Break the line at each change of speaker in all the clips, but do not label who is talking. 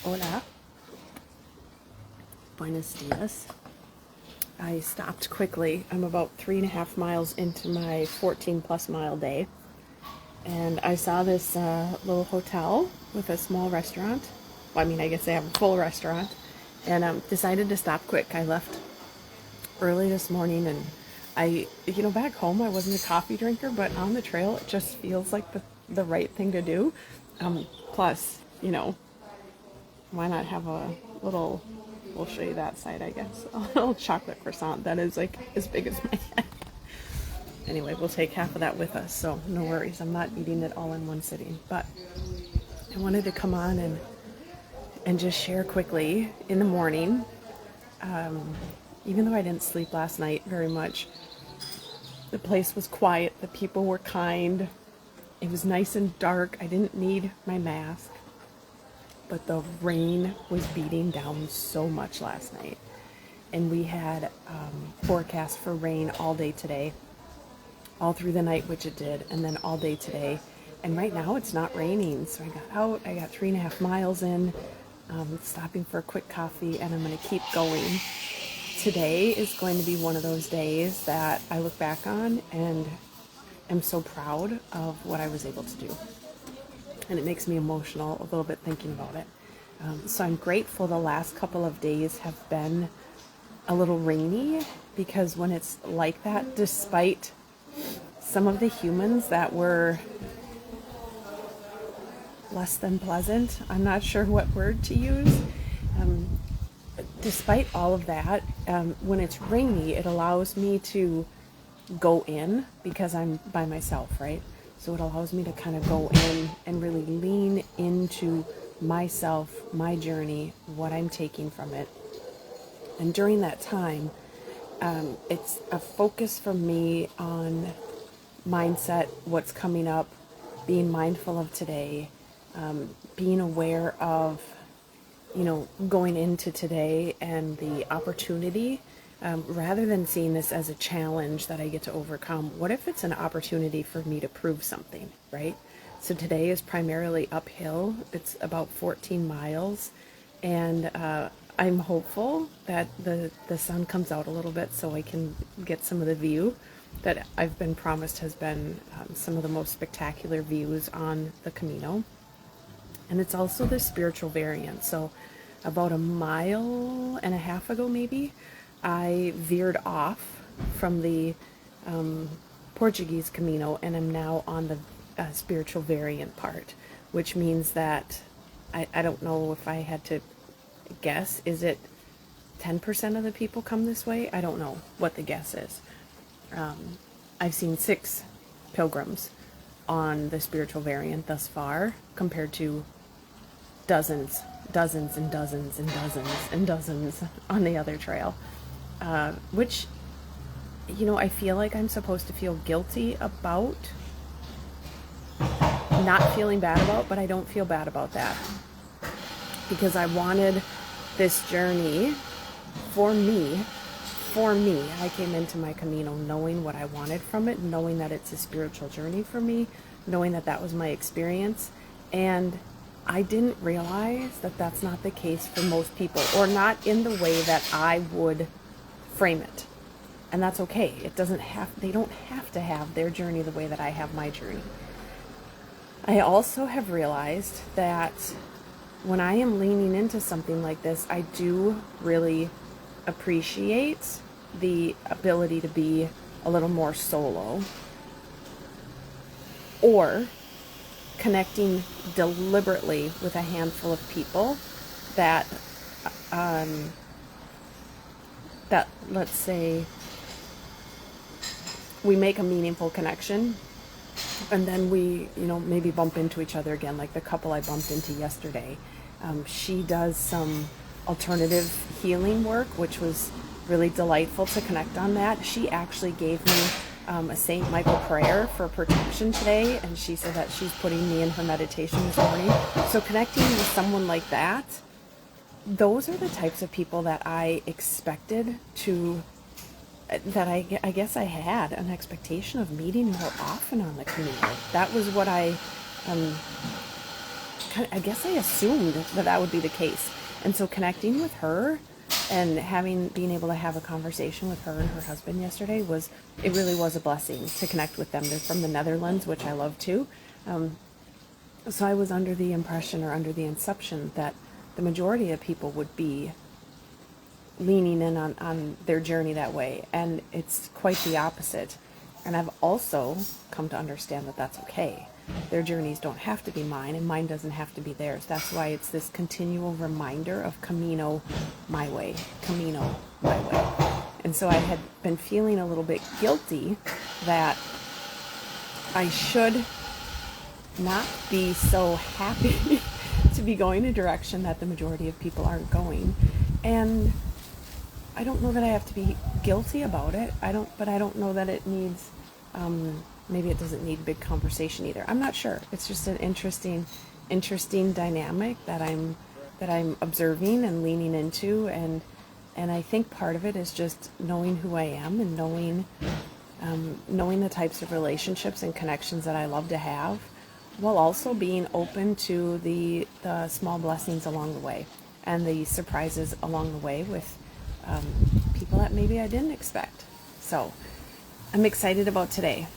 Hola. Buenos dias. I stopped quickly. I'm about 3.5 miles into my 14 plus mile day. And I saw this little hotel with a small restaurant. Well, I mean, I guess they have a full restaurant. And decided to stop quick. I left early this morning, and back home I wasn't a coffee drinker, but on the trail it just feels like the right thing to do. Plus, why not have a little, we'll show you that side, I guess, a little chocolate croissant that is like as big as my head. Anyway, we'll take half of that with us, so no worries. I'm not eating it all in one sitting, but I wanted to come on and just share quickly in the morning. Even though I didn't sleep last night very much, the place was quiet, the people were kind, it was nice and dark. I didn't need my mask, but the rain was beating down so much last night. And we had forecast for rain all day today, all through the night, which it did, and then all day today. And right now it's not raining, so I got out, I got 3.5 miles in, stopping for a quick coffee, and I'm going to keep going. Today is going to be one of those days that I look back on and am so proud of what I was able to do. And it makes me emotional a little bit thinking about it. So I'm grateful the last couple of days have been a little rainy, because when it's like that, despite some of the humans that were less than pleasant, I'm not sure what word to use, despite all of that, when it's rainy, it allows me to go in, because I'm by myself, right? So it allows me to kind of go in and really lean into myself, my journey, what I'm taking from it. And during that time, it's a focus for me on mindset, what's coming up, being mindful of today, being aware of going into today and the opportunity, rather than seeing this as a challenge that I get to overcome. What if it's an opportunity for me to prove something, right? So today is primarily uphill. It's about 14 miles, and I'm hopeful that the sun comes out a little bit so I can get some of the view that I've been promised has been some of the most spectacular views on the Camino. And it's also the spiritual variant. So about 1.5 miles ago, maybe, I veered off from the Portuguese Camino, and I'm now on the spiritual variant part, which means that I don't know if I had to guess, is it 10% of the people come this way? I don't know what the guess is. I've seen 6 pilgrims on the spiritual variant thus far, compared to dozens and dozens and dozens and dozens on the other trail, which I feel like I'm supposed to feel guilty about, not feeling bad about, but I don't feel bad about that, because I wanted this journey for me. I came into my Camino knowing what I wanted from it, knowing that it's a spiritual journey for me, knowing that that was my experience. And I didn't realize that that's not the case for most people, or not in the way that I would frame it. And that's okay. They don't have to have their journey the way that I have my journey. I also have realized that when I am leaning into something like this, I do really appreciate the ability to be a little more solo, or connecting deliberately with a handful of people that let's say we make a meaningful connection, and then we maybe bump into each other again, like the couple I bumped into yesterday. She does some alternative healing work, which was really delightful to connect on that. She actually gave me a St. Michael prayer for protection today, and she said that she's putting me in her meditation this morning. So connecting with someone like that, those are the types of people that I expected to, that I guess I had an expectation of meeting more often on the Camino. That was what I I guess I assumed that would be the case. And so connecting with her and being able to have a conversation with her and her husband yesterday it really was a blessing to connect with them. They're from the Netherlands, which I love too. So I was under the impression or under the assumption that the majority of people would be leaning in on their journey that way. And it's quite the opposite. And I've also come to understand that that's okay. Their journeys don't have to be mine, and mine doesn't have to be theirs. That's why it's this continual reminder of Camino, my way, Camino, my way. And so I had been feeling a little bit guilty that I should not be so happy to be going a direction that the majority of people aren't going. And I don't know that I have to be guilty about it. But I don't know that it needs, maybe it doesn't need big conversation either. I'm not sure. It's just an interesting dynamic that I'm observing and leaning into, and I think part of it is just knowing who I am and knowing the types of relationships and connections that I love to have, while also being open to the small blessings along the way and the surprises along the way with people that maybe I didn't expect. So I'm excited about today.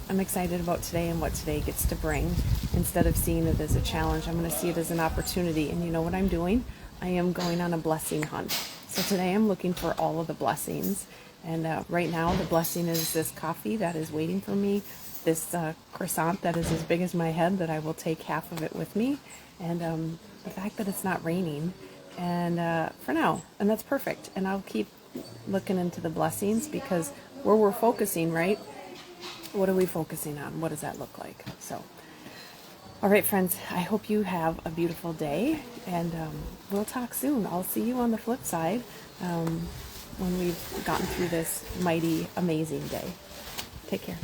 I'm excited about today and what today gets to bring. Instead of seeing it as a challenge, I'm going to see it as an opportunity. And you know what I'm doing? I am going on a blessing hunt. So today I'm looking for all of the blessings. And right now the blessing is this coffee that is waiting for me, this croissant that is as big as my head that I will take half of it with me, and the fact that it's not raining. And for now, and that's perfect. And I'll keep looking into the blessings, because where we're focusing, right? What are we focusing on? What does that look like? So, all right, friends, I hope you have a beautiful day, and we'll talk soon. I'll see you on the flip side when we've gotten through this mighty, amazing day. Take care.